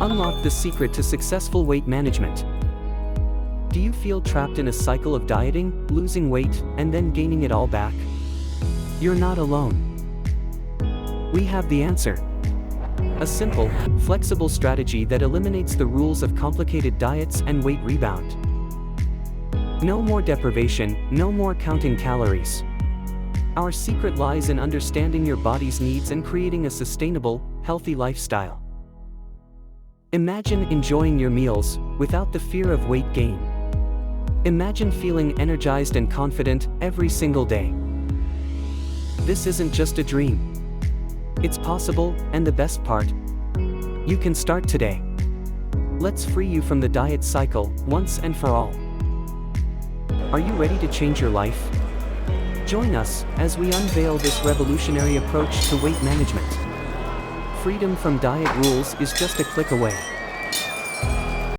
Unlock the secret to successful weight management. Do you feel trapped in a cycle of dieting, losing weight, and then gaining it all back? You're not alone. We have the answer. A simple, flexible strategy that eliminates the rules of complicated diets and weight rebound. No more deprivation, no more counting calories. Our secret lies in understanding your body's needs and creating a sustainable, healthy lifestyle. Imagine enjoying your meals without the fear of weight gain. Imagine feeling energized and confident every single day. This isn't just a dream. It's possible, and the best part, you can start today. Let's free you from the diet cycle once and for all. Are you ready to change your life? Join us as we unveil this revolutionary approach to weight management. Freedom from diet rules is just a click away.